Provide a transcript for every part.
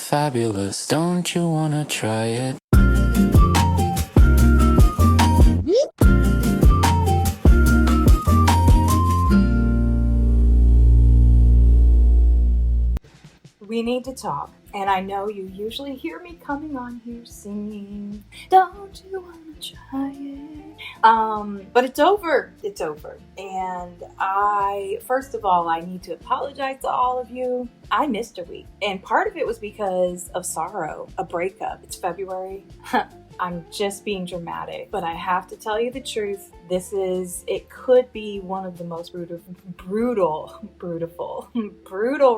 fabulous. Don't you wanna try it? We need to talk, and I know you usually hear me coming on here singing, don't you want to try it? But it's over. It's over. And first of all, I need to apologize to all of you. I missed a week, and part of it was because of sorrow, a breakup. It's February. I'm just being dramatic, but I have to tell you the truth. It could be one of the most brutal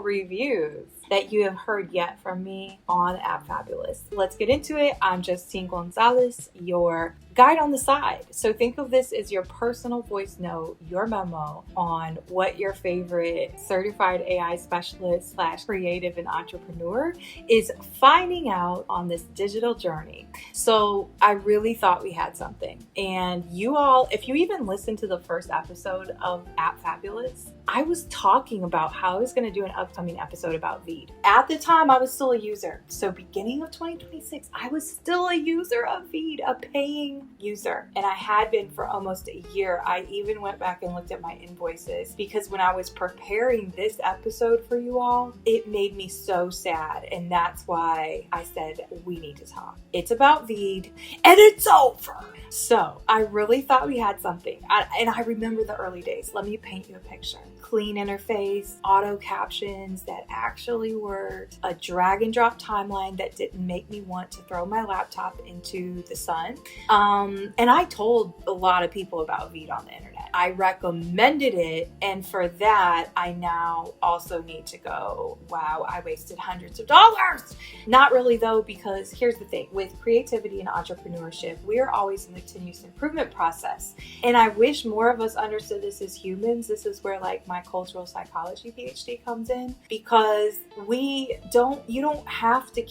reviews that you have heard yet from me on App Fabulous. Let's get into it. I'm Justine Gonzalez, your guide on the side. So think of this as your personal voice note, your memo on what your favorite certified AI specialist / creative and entrepreneur is finding out on this digital journey. So I really thought we had something. And you all, if you even listened to the first episode of App Fabulous, I was talking about how I was going to do an upcoming episode about Veed. At the time, I was still a user. So beginning of 2026, I was still a user of Veed, a paying user. And I had been for almost a year. I even went back and looked at my invoices because when I was preparing this episode for you all, it made me so sad. And that's why I said, we need to talk. It's about Veed and it's over. So I really thought we had something. And I remember the early days. Let me paint you a picture. Clean interface, auto captions that actually worked, a drag and drop timeline that didn't make me want to throw my laptop into the sun. And I told a lot of people about Veed on the internet. I recommended it, and for that, I now also need to go, wow, I wasted hundreds of dollars. Not really though, because here's the thing, with creativity and entrepreneurship, we are always in the continuous improvement process. And I wish more of us understood this as humans. This is where like my cultural psychology PhD comes in, because you don't have to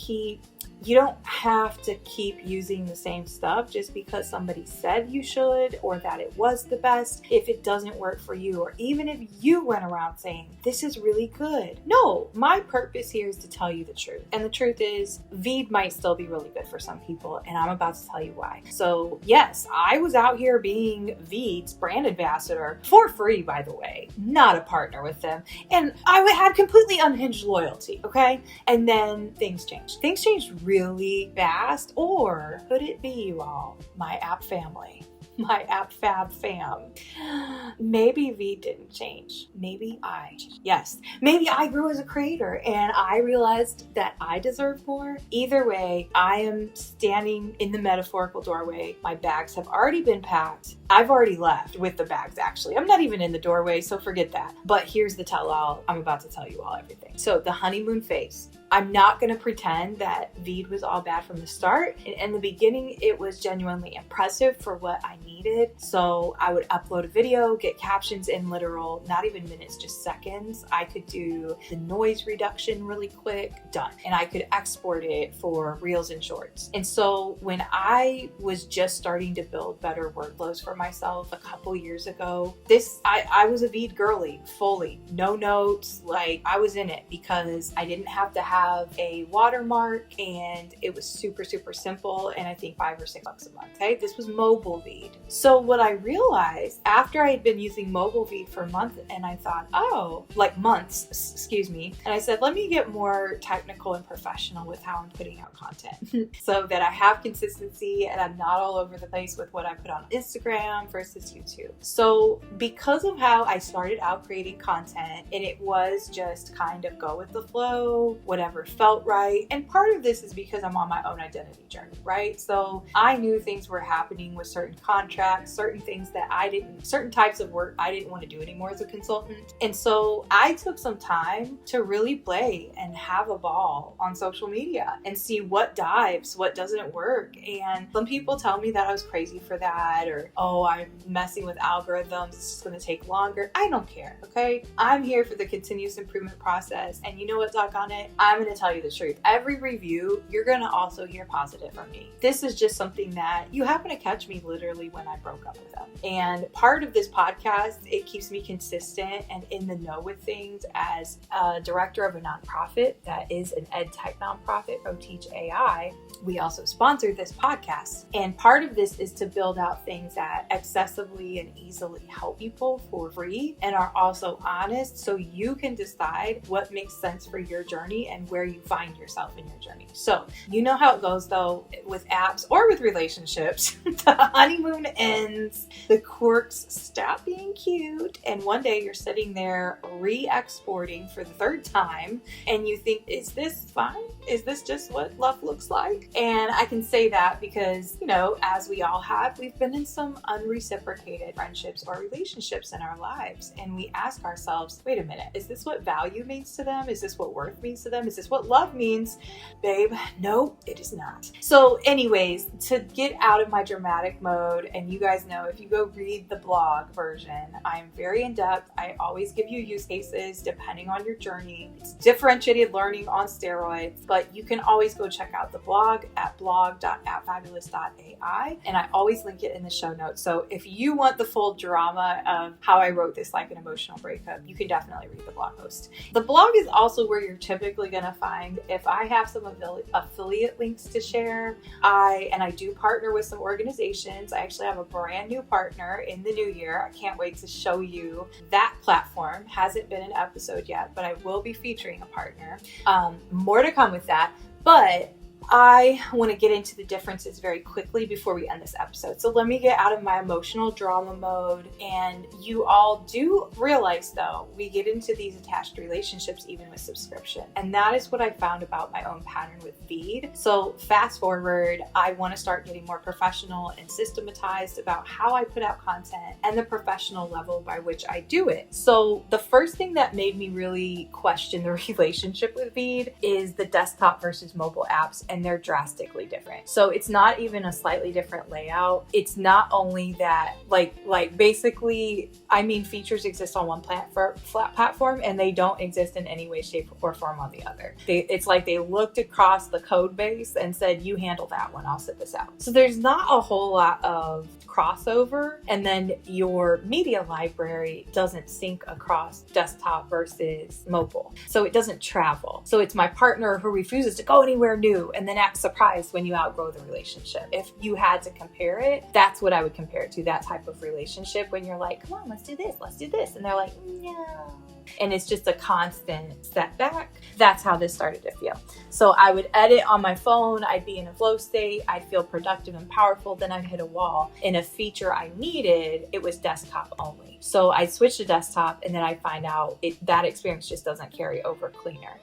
keep using the same stuff just because somebody said you should or that it was the best if it doesn't work for you, or even if you went around saying this is really good. No, my purpose here is to tell you the truth. And the truth is Veed might still be really good for some people, and I'm about to tell you why. So yes, I was out here being Veed's brand ambassador for free, by the way, not a partner with them. And I would have completely unhinged loyalty, okay? And then things changed. Things changed really fast, or could it be, you all, my app family, my app fab fam? Maybe Veed didn't change. Maybe I grew as a creator and I realized that I deserve more. Either way, I am standing in the metaphorical doorway. My bags have already been packed. I've already left with the bags, actually. I'm not even in the doorway, so forget that. But here's the tell-all. I'm about to tell you all everything. So the honeymoon phase. I'm not going to pretend that Veed was all bad from the start. In the beginning, it was genuinely impressive for what I needed. So I would upload a video, get captions in literal, not even minutes, just seconds. I could do the noise reduction really quick, done. And I could export it for reels and shorts. And so when I was just starting to build better workflows for myself a couple years ago, I was a Veed girly, fully, no notes. Like I was in it because I didn't have to have a watermark, and it was super simple, and I think $5 or $6 a month. Okay, this was mobile Veed. So what I realized after I had been using mobile Veed for a month, and I thought, and I said, let me get more technical and professional with how I'm putting out content so that I have consistency and I'm not all over the place with what I put on Instagram versus YouTube. So because of how I started out creating content, and it was just kind of go with the flow, whatever felt right. And part of this is because I'm on my own identity journey, right? So I knew things were happening with certain contracts, certain things that certain types of work I didn't want to do anymore as a consultant. And so I took some time to really play and have a ball on social media and see what dives, what doesn't work. And some people tell me that I was crazy for that, or, oh, I'm messing with algorithms, it's just going to take longer. I don't care, okay? I'm here for the continuous improvement process. And you know what, doggone it? I'm I'm going to tell you the truth. Every review, you're going to also hear positive from me. This is just something that you happen to catch me literally when I broke up with them. And part of this podcast, it keeps me consistent and in the know with things as a director of a nonprofit that is an ed tech nonprofit, Teach AI. We also sponsored this podcast. And part of this is to build out things that accessibly and easily help people for free and are also honest, so you can decide what makes sense for your journey and where you find yourself in your journey. So you know how it goes though with apps or with relationships. The honeymoon ends, the quirks stop being cute, and one day you're sitting there re-exporting for the third time and you think, is this fine? Is this just what love looks like? And I can say that because, you know, as we all have, we've been in some unreciprocated friendships or relationships in our lives. And we ask ourselves, wait a minute, is this what value means to them? Is this what worth means to them? Is this what love means? Babe, no, it is not. So anyways, to get out of my dramatic mode, and you guys know, if you go read the blog version, I'm very in-depth. I always give you use cases depending on your journey. It's differentiated learning on steroids, but you can always go check out the blog at blog.appfabulous.ai, and I always link it in the show notes. So if you want the full drama of how I wrote this like an emotional breakup, you can definitely read the blog post. The blog is also where you're typically going to find if I have some affiliate links to share. I do partner with some organizations. I actually have a brand new partner in the new year. I can't wait to show you that platform. Hasn't been an episode yet, but I will be featuring a partner. More to come with that. But I want to get into the differences very quickly before we end this episode. So let me get out of my emotional drama mode. And you all do realize, though, we get into these attached relationships even with subscription. And that is what I found about my own pattern with Veed. So fast forward, I want to start getting more professional and systematized about how I put out content and the professional level by which I do it. So the first thing that made me really question the relationship with Veed is the desktop versus mobile apps, and they're drastically different. So it's not even a slightly different layout. It's not only that, like basically, I mean, features exist on one platform and they don't exist in any way, shape, or form on the other. It's like they looked across the code base and said, you handle that one, I'll sit this out. So there's not a whole lot of crossover, and then your media library doesn't sync across desktop versus mobile. So it doesn't travel. So it's my partner who refuses to go anywhere new and then acts surprised when you outgrow the relationship. If you had to compare it, that's what I would compare it to, that type of relationship when you're like, come on, let's do this. And they're like, no. And it's just a constant setback. That's how this started to feel. So I would edit on my phone. I'd be in a flow state. I'd feel productive and powerful. Then I'd hit a wall. And a feature I needed, it was desktop only. So I'd switch to desktop, and then I'd find out that experience just doesn't carry over cleaner.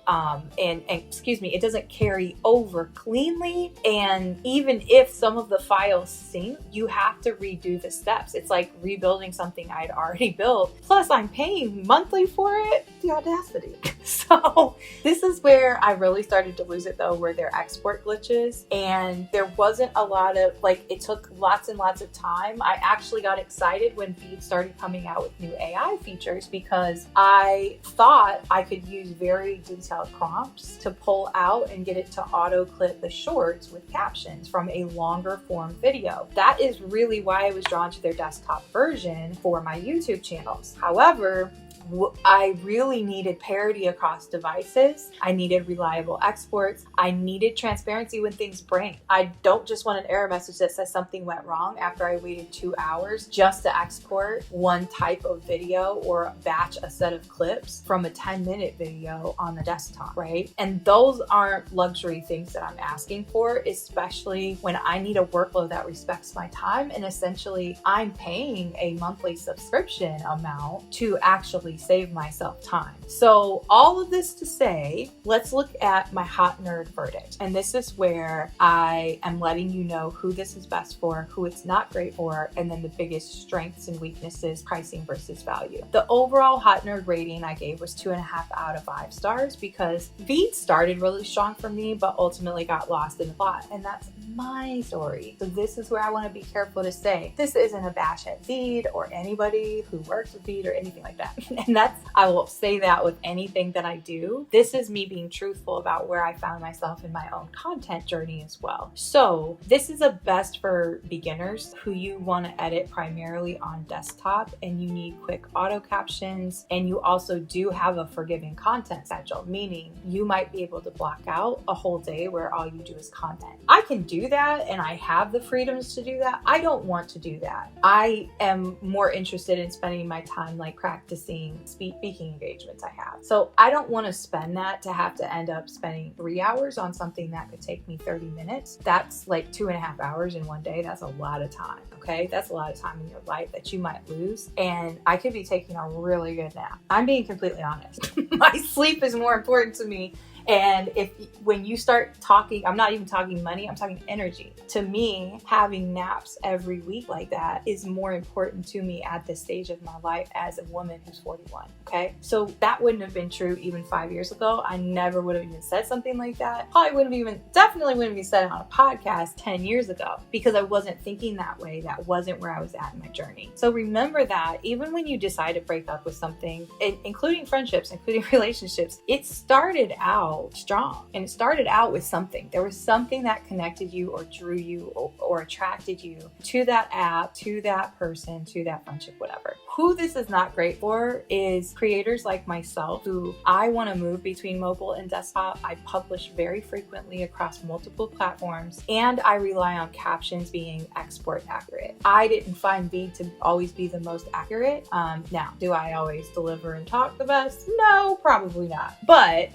It doesn't carry over cleanly. And even if some of the files sync, you have to redo the steps. It's like rebuilding something I'd already built. Plus I'm paying monthly for it. The audacity. So this is where I really started to lose it though, were their export glitches. And there wasn't a lot of, it took lots and lots of time. I actually got excited when Veed started coming out with new AI features because I thought I could use very detailed prompts to pull out and get it to auto clip the shorts with captions from a longer form video. That is really why I was drawn to their desktop version for my YouTube channels. However, I really needed parity across devices. I needed reliable exports. I needed transparency when things break. I don't just want an error message that says something went wrong after I waited 2 hours just to export one type of video or batch a set of clips from a 10-minute video on the desktop, right? And those aren't luxury things that I'm asking for, especially when I need a workload that respects my time. And essentially, I'm paying a monthly subscription amount to actually save myself time. So all of this to say, let's look at my hot nerd verdict. And this is where I am letting you know who this is best for, who it's not great for, and then the biggest strengths and weaknesses, pricing versus value. The overall hot nerd rating I gave was 2.5 out of 5 stars because Veed started really strong for me, but ultimately got lost in the plot. And that's my story. So this is where I want to be careful to say, this isn't a bash at Veed or anybody who works with Veed or anything like that. And I will say that with anything that I do. This is me being truthful about where I found myself in my own content journey as well. So this is a best for beginners who you want to edit primarily on desktop and you need quick auto captions, and you also do have a forgiving content schedule, meaning you might be able to block out a whole day where all you do is content. I can do that and I have the freedoms to do that. I don't want to do that. I am more interested in spending my time like practicing speaking engagements I have. So I don't want to spend that to have to end up spending 3 hours on something that could take me 30 minutes. That's like 2.5 hours in one day. That's a lot of time. Okay. That's a lot of time in your life that you might lose. And I could be taking a really good nap. I'm being completely honest. My sleep is more important to me. And when you start talking, I'm not even talking money, I'm talking energy. To me, having naps every week like that is more important to me at this stage of my life as a woman who's 41. Okay. So that wouldn't have been true even 5 years ago. I never would have even said something like that. Definitely wouldn't have said it on a podcast 10 years ago because I wasn't thinking that way. That wasn't where I was at in my journey. So remember that even when you decide to break up with something, including friendships, including relationships, it started out strong and it started out with something. There was something that connected you or drew you or attracted you to that app, to that person, to that friendship, whatever. Who this is not great for is creators like myself who I want to move between mobile and desktop. I publish very frequently across multiple platforms and I rely on captions being export accurate. I didn't find Veed to always be the most accurate. Now, do I always deliver and talk the best? No, probably not. But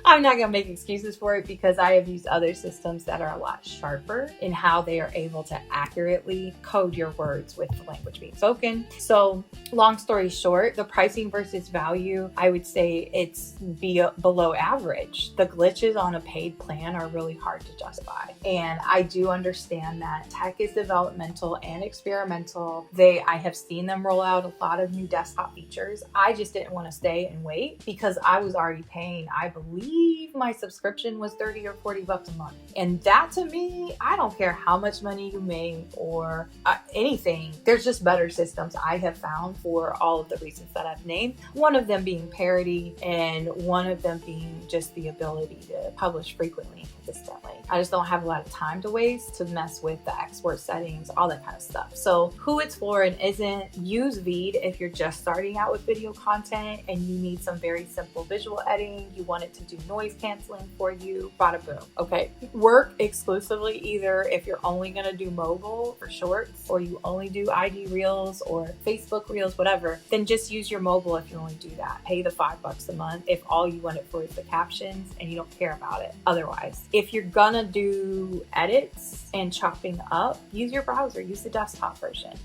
I'm not going to make excuses for it because I have used other systems that are a lot sharper in how they are able to accurately code your words with the language being spoken. So long story short, the pricing versus value, I would say it's below average. The glitches on a paid plan are really hard to justify. And I do understand that tech is developmental and experimental. I have seen them roll out a lot of new desktop features. I just didn't want to stay and wait because I was already paying, I believe my subscription was $30 or $40 a month. And that to me, I don't care how much money you make or anything. There's just better systems I have found for all of the reasons that I've named. One of them being parity and one of them being just the ability to publish frequently and consistently. I just don't have a lot of time to waste to mess with the export settings, all that kind of stuff. So who it's for and isn't, use Veed if you're just starting out with video content and you need some very simple visual editing. You want it to do noise canceling for you, bada boom. Okay. Work exclusively either if you're only going to do mobile for shorts or you only do IG reels or Facebook reels, whatever, then just use your mobile if you only do that. Pay the $5 a month if all you want it for is the captions and you don't care about it otherwise. If you're gonna do edits and chopping up, use your browser, use the desktop version.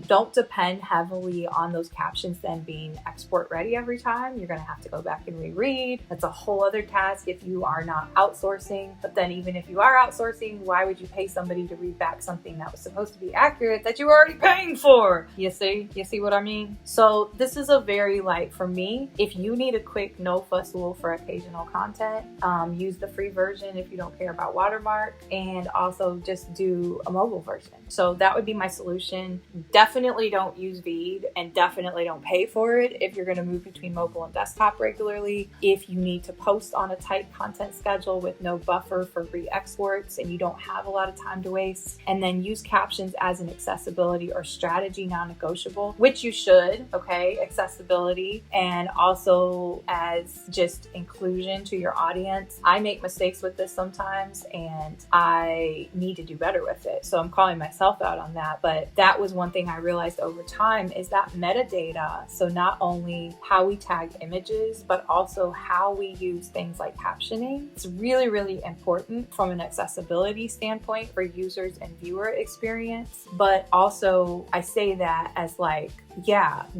Don't depend heavily on those captions then being export ready every time. You're gonna have to go back and reread. That's a whole other task if you are not outsourcing. But then even if you are outsourcing, why would you pay somebody to read back something that was supposed to be accurate that you were already paying for? You see what I mean? So this is a very for me, if you need a quick no fuss rule for occasional content, use the free version if you don't care about watermark, and also just do a mobile version. So that would be my solution. Definitely don't use Veed and definitely don't pay for it if you're going to move between mobile and desktop regularly. If you need to post on a tight content schedule with no buffer for re-exports and you don't have a lot of time to waste, and then use captions as an accessibility or strategy non-negotiable, which you should, okay? Accessibility and also as just inclusion to your audience. I make mistakes with this sometimes and I need to do better with it. So I'm calling myself out on that. But that was one thing I realized over time is that metadata. So not only how we tag images, but also how we use things like captioning. It's really, really important from an accessibility standpoint for users and viewer experience. But also I say that as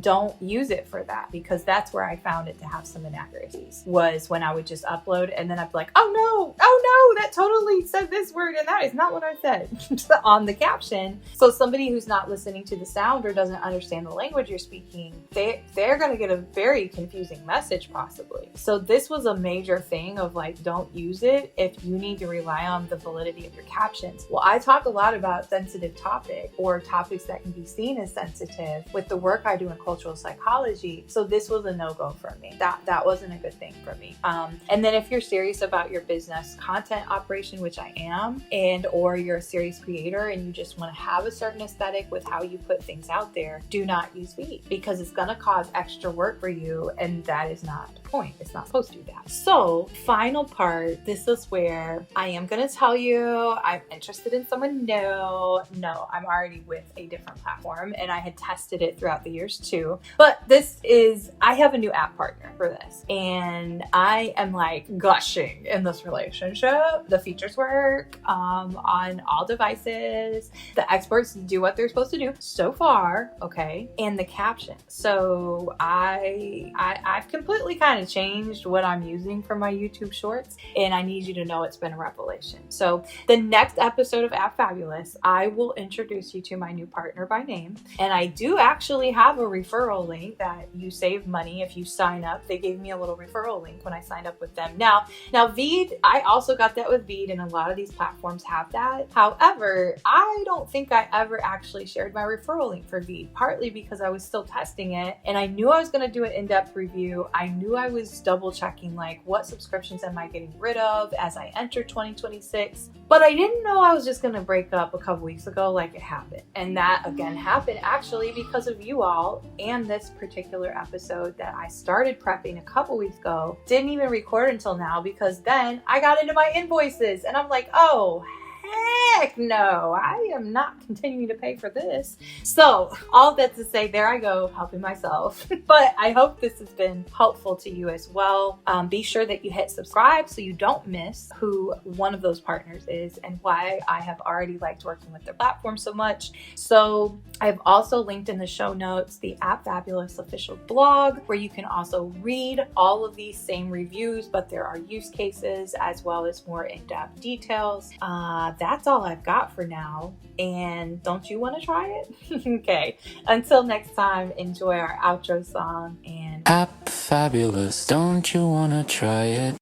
don't use it for that, because that's where I found it to have some inaccuracies, was when I would just upload and then I'd be like, oh no, that totally said this word and that is not what I said on the caption. So somebody who's not listening to the sound or doesn't understand the language you're speaking, they're going to get a very confusing message possibly. So this was a major major thing of like, don't use it if you need to rely on the validity of your captions. Well, I talk a lot about sensitive topic or topics that can be seen as sensitive with the work I do in cultural psychology. So this was a no-go for me. That wasn't a good thing for me. And then if you're serious about your business content operation, which I am, and or you're a serious creator and you just want to have a certain aesthetic with how you put things out there, do not use Veed, because it's going to cause extra work for you, and that is not the point. It's not supposed to do that. So final part, this is where I am going to tell you I'm interested in someone new. No, I'm already with a different platform and I had tested it throughout the years too. But I have a new app partner for this, and I am like gushing in this relationship. The features work on all devices. The experts do what they're supposed to do so far, okay? And the caption. So I've completely kind of changed what I'm using for my YouTube shorts, and I need you to know it's been a revelation. So the next episode of App Fabulous, I will introduce you to my new partner by name, and I do actually have a referral link that you save money if you sign up. They gave me a little referral link when I signed up with them. Now Veed, I also got that with Veed, and a lot of these platforms have that. However, I don't think I ever actually shared my referral link for Veed, partly because I was still testing it and I knew I was going to do an in-depth review. I knew I was double checking like what subscriptions am I getting rid of as I enter 2026, but I didn't know I was just going to break up a couple weeks ago like it happened. And that again happened actually because of you all and this particular episode that I started prepping a couple weeks ago. Didn't even record until now because then I got into my invoices and I'm like, oh, heck no, I am not continuing to pay for this. So all that to say, there I go, helping myself. But I hope this has been helpful to you as well. Be sure that you hit subscribe so you don't miss who one of those partners is and why I have already liked working with their platform so much. So I've also linked in the show notes the App Fabulous official blog, where you can also read all of these same reviews, but there are use cases as well as more in-depth details. That's all I've got for now. And don't you want to try it? Okay. Until next time, enjoy our outro song and App Fabulous, don't you wanna try it?